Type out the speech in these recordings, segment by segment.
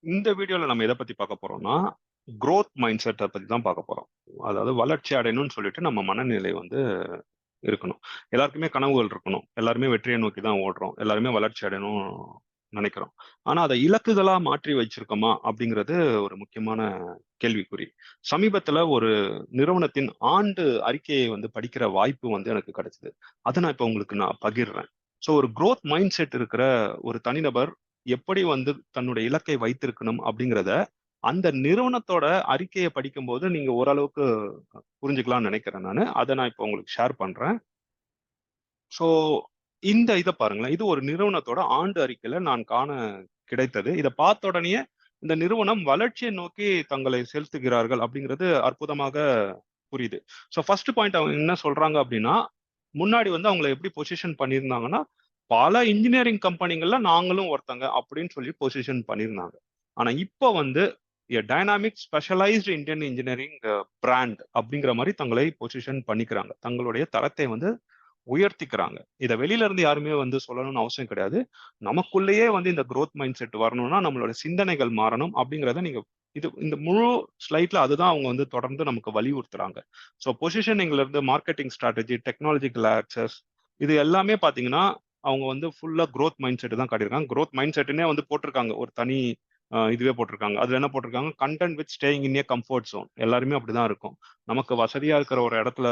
இந்த வீடியோல நம்ம எதை பத்தி பார்க்க போறோம்னா, குரோத் மைண்ட் செட்ட பத்தி தான் பார்க்க போறோம். அதாவது வளர்ச்சி அடையணும்னு சொல்லிட்டு நம்ம மனநிலை வந்து இருக்கணும். எல்லாருக்குமே கனவுகள் இருக்கணும். எல்லாருமே வெற்றியை நோக்கி தான் ஓடுறோம். எல்லாருமே வளர்ச்சி அடையணும் நினைக்கிறோம். ஆனா அத இலக்குகளா மாற்றி வச்சிருக்கோமா? அப்படிங்கிறது ஒரு முக்கியமான கேள்விக்குறி. சமீபத்துல ஒரு நிறுவனத்தின் ஆண்டு அறிக்கையை வந்து படிக்கிற வாய்ப்பு வந்து எனக்கு கிடைச்சது. அத நான் இப்ப உங்களுக்கு நான் பகிர்றேன். ஒரு குரோத் மைண்ட் செட் இருக்கிற ஒரு தனிநபர் எப்படி வந்து தன்னுடைய இலக்கை வைத்திருக்கணும் அப்படிங்கிறத, அந்த நிறுவனத்தோட அறிக்கைய படிக்கும்போது நீங்க ஓரளவுக்கு புரிஞ்சுக்கலாம்னு நினைக்கிறேன் நானு. அத நான் இப்ப உங்களுக்கு ஷேர் பண்றேன். ஸோ இந்த இத பாருங்களேன். இது ஒரு நிறுவனத்தோட ஆண்டு அறிக்கையில நான் காண கிடைத்தது. இத பார்த்த உடனேயே இந்த நிறுவனம் வளர்ச்சியை நோக்கி தங்களை செலுத்துகிறார்கள் அப்படிங்கிறது அற்புதமாக புரியுது. ஃபர்ஸ்ட் பாயிண்ட் அவங்க என்ன சொல்றாங்க அப்படின்னா, முன்னாடி வந்து அவங்கள எப்படி பொசிஷன் பண்ணியிருந்தாங்கன்னா, பல இன்ஜினியரிங் கம்பெனிகள்ல நாங்களும் ஒருத்தங்க அப்படின்னு சொல்லி பொசிஷன் பண்ணியிருந்தாங்க. ஆனா இப்ப வந்து dynamic specialised Indian engineering brand அப்படிங்கிற மாரி தங்களை பொசிஷன் பண்ணிக்கிறாங்க. தங்களுடைய தரத்தை வந்து உயர்த்திக்கிறாங்க. இத வெளியில இருந்து யாருமே வந்து சொல்லணும்னு அவசியம் கிடையாது. நமக்குள்ளேயே வந்து இந்த குரோத் மைண்ட் செட் வரணும்னா, நம்மளோட சிந்தனைகள் மாறணும் அப்படிங்கிறத நீங்க இந்த முழு ஸ்லைட்ல அதுதான் அவங்க வந்து தொடர்ந்து நமக்கு வலியுறுத்துறாங்க. பொசிஷனிங்ல இருந்து மார்க்கெட்டிங் ஸ்ட்ராட்டஜி, டெக்னாலஜிக்கல் ஆக்சஸ் இது எல்லாமே பார்த்தீங்கன்னா, அவங்க வந்து ஃபுல்லா குரோத் மைண்ட் செட் தான் காட்டியிருக்காங்க. குரோத் மைண்ட் செட்ன்னே வந்து போட்டிருக்காங்க. ஒரு தனி இதுவே போட்டிருக்காங்க. அதுல என்ன போட்டிருக்காங்க? Content with staying in a comfort zone. எல்லாருமே அப்படிதான் இருக்கும். நமக்கு வசதியா இருக்கிற ஒரு இடத்துல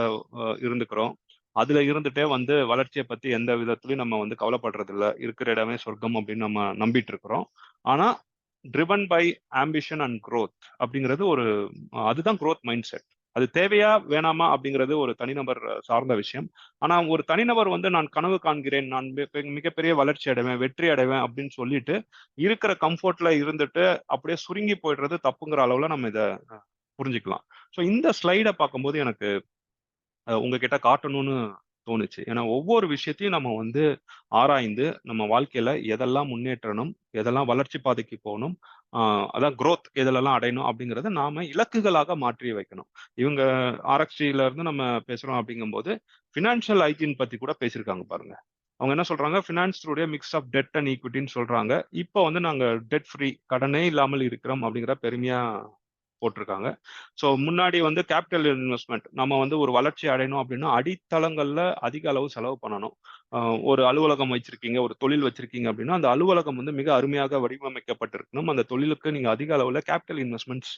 இருந்துக்கிறோம். அதுல இருந்துட்டே வந்து வளர்ச்சிய பத்தி எந்த விதத்திலயும் நம்ம வந்து கவலைப்படுறது இல்ல. இருக்கிற இடமே சொர்க்கம் அப்படின்னு நம்ம நம்பிட்டு இருக்கிறோம். ஆனா, driven by ambition and growth அப்படிங்கிறது ஒரு அதுதான் குரோத் மைண்ட் செட். அது தேவையா வேணாமா அப்படிங்கிறது ஒரு தனிநபர் சார்ந்த விஷயம். ஆனா ஒரு தனிநபர் வந்து நான் கனவு காண்கிறேன், நான் மிகப்பெரிய வளர்ச்சி அடைவேன், வெற்றி அடைவேன் அப்படின்னு சொல்லிட்டு இருக்கிற கம்ஃபோர்ட்ல இருந்துட்டு அப்படியே சுருங்கி போயிடுறது தப்புங்கிற அளவுல நம்ம இத புரிஞ்சுக்கலாம். இந்த ஸ்லைட பார்க்கும்போது எனக்கு உங்ககிட்ட காட்டணும்னு தோணுச்சு. ஏன்னா ஒவ்வொரு விஷயத்தையும் நம்ம வந்து ஆராய்ந்து, நம்ம வாழ்க்கையில எதெல்லாம் முன்னேற்றணும், எதெல்லாம் வளர்ச்சி பாதைக்கு போணும், ஆ அதான் குரோத் எதுலலாம் அடையணும் அப்படிங்கிறத நாம இலக்குகளாக மாற்றி வைக்கணும். இவங்க ஆராய்ச்சியில இருந்து நம்ம பேசுறோம் அப்படிங்கும்போது, பினான்சியல் ஹைஜீன் பத்தி கூட பேசியிருக்காங்க பாருங்க. அவங்க என்ன சொல்றாங்க? Finance through mix of debt and ஈக்விட்டின்னு சொல்றாங்க. இப்போ வந்து நாங்க டெட் ஃப்ரீ கடனே இல்லாமல் இருக்கிறோம் அப்படிங்கிற பெருமையா போட்டிருக்காங்க. முன்னாடி வந்து கேபிட்டல் இன்வெஸ்ட்மென்ட் நம்ம வந்து ஒரு வளர்ச்சி அடையணும் அப்படின்னா, அடித்தளங்கள்ல அதிக அளவு செலவு பண்ணணும். அ ஒரு அலுவலகம் வச்சிருக்கீங்க, ஒரு தொழில் வச்சிருக்கீங்க அப்படின்னா, அந்த அலுவலகம் வந்து மிக அருமையாக வடிவமைக்கப்பட்டிருக்கணும். அந்த தொழிலுக்கு நீங்க அதிக அளவுல கேபிட்டல் இன்வெஸ்ட்மென்ட்ஸ்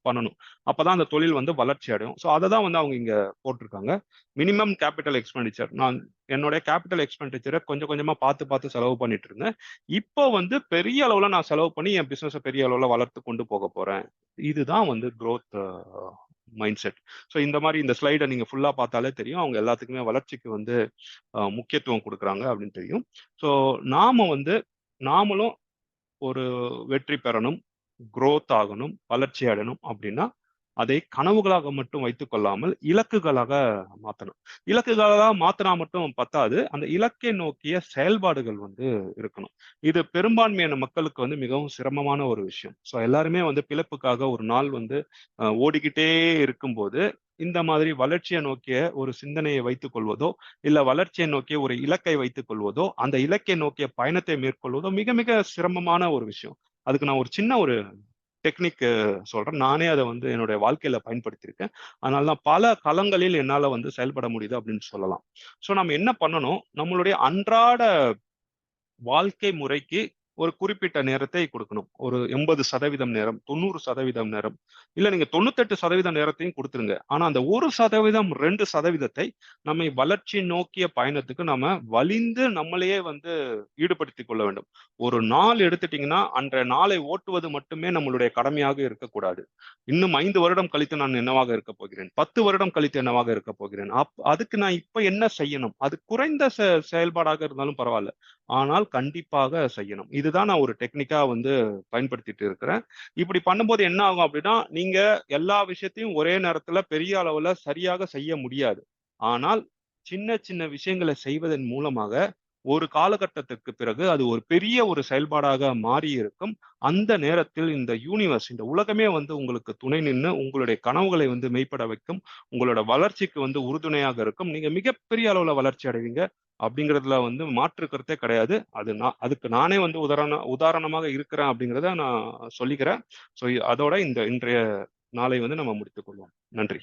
பண்ணணும். அப்பதான் அந்த தொழில் வந்து வளர்ச்சி அடையும். அததான் வந்து அவங்க இங்க போட்டிருக்காங்க. Minimum capital expenditure. நான் என்னுடைய கேபிட்டல் எக்ஸ்பெண்டிச்சர கொஞ்சம் கொஞ்சமா பார்த்து பார்த்து செலவு பண்ணிட்டு இருந்தேன். இப்போ வந்து பெரிய அளவுல நான் செலவு பண்ணி என் பிசினஸ பெரிய அளவுல வளர்த்து கொண்டு போக போறேன். இதுதான் வந்து குரோத் மைண்ட் செட். இந்த மாரி இந்த ஸ்லைட நீங்க ஃபுல்லா பார்த்தாலே தெரியும். அவங்க எல்லாத்துக்குமே வளர்ச்சிக்கு வந்து முக்கியத்துவம் குடுக்குறாங்க அப்படின்னு தெரியும். ஸோ நாம வந்து நாமளும் ஒரு வெற்றி பெறணும், குரோத் ஆகணும், வளர்ச்சி அடையணும் அப்படின்னா, அதை கனவுகளாக மட்டும் வைத்துக் கொள்ளாமல் இலக்குகளாக மாத்தணும். இலக்குகளா மாத்துனா மட்டும் பத்தாது. அந்த இலக்கை நோக்கிய செயல்பாடுகள் வந்து இருக்கணும். இது பெரும்பான்மையான மக்களுக்கு வந்து மிகவும் சிரமமான ஒரு விஷயம். எல்லாருமே வந்து பிழைப்புக்காக ஒரு நாள் வந்து ஓடிக்கிட்டே இருக்கும்போது, இந்த மாதிரி வளர்ச்சிய நோக்கிய ஒரு சிந்தனையை வைத்துக் கொள்வதோ, இல்ல வளர்ச்சியை நோக்கிய ஒரு இலக்கை வைத்துக் கொள்வதோ, அந்த இலக்கை நோக்கிய பயணத்தை மேற்கொள்வதோ மிக மிக சிரமமான ஒரு விஷயம். அதுக்கு நான் ஒரு சின்ன ஒரு டெக்னிக் சொல்றேன். நானே அத வந்து என்னுடைய வாழ்க்கையில பயன்படுத்தியிருக்கேன். அதனால தான் பல களங்களில் என்னால வந்து செயல்பட முடியுது அப்படின்னு சொல்லலாம். நம்ம என்ன பண்ணணும்? நம்மளுடைய அன்றாட வாழ்க்கை முறைக்கு ஒரு குறிப்பிட்ட நேரத்தை கொடுக்கணும். ஒரு 80% நேரம், 90% நேரம், இல்ல நீங்க 98% நேரத்தையும் குடுத்துருங்க. ஆனா அந்த 1%, 2% நம்மை வளர்ச்சி நோக்கிய பயணத்துக்கு நாம வலிந்து நம்மளையே வந்து ஈடுபடுத்திக் கொள்ள வேண்டும். ஒரு நாள் எடுத்துட்டீங்கன்னா, அன்றைய நாளை ஓட்டுவது மட்டுமே நம்மளுடைய கடமையாக இருக்கக்கூடாது. இன்னும் 5 வருடம் கழித்து நான் என்னவாக இருக்கப் போகிறேன்? 10 வருடம் கழித்து என்னவாக இருக்கப் போகிறேன்? அதுக்கு நான் இப்ப என்ன செய்யணும்? அது குறைந்த செயல்பாடாக இருந்தாலும் பரவால்ல. ஆனால் கண்டிப்பாக செய்யணும். இதுதான் நான் ஒரு டெக்னிக்கா வந்து பயன்படுத்திட்டு இருக்கிறேன். இப்படி பண்ணும்போது என்ன ஆகும் அப்படின்னா, நீங்க எல்லா விஷயத்தையும் ஒரே நேரத்துல பெரிய அளவுல சரியாக செய்ய முடியாது. ஆனால் சின்ன சின்ன விஷயங்கள செய்வதன் மூலமாக ஒரு காலகட்டத்திற்கு பிறகு அது ஒரு பெரிய ஒரு செயல்பாடாக மாறி இருக்கும். அந்த நேரத்தில் இந்த யூனிவர்ஸ், இந்த உலகமே வந்து உங்களுக்கு துணை நின்னு உங்களுடைய கனவுகளை வந்து மெய்ப்பட வைக்கும். உங்களோட வளர்ச்சிக்கு வந்து உறுதுணையாக இருக்கும். நீங்க மிகப்பெரிய அளவுல வளர்ச்சி அடைவீங்க. அப்படிங்கிறதுல வந்து மாற்று கருத்தே கிடையாது. அதுக்கு நானே வந்து உதாரணமாக இருக்கிறேன் அப்படிங்கிறத நான் சொல்லிக்கிறேன். ஸோ அதோட இந்த இன்றைய நாளை வந்து நம்ம முடித்துக் கொள்வோம். நன்றி.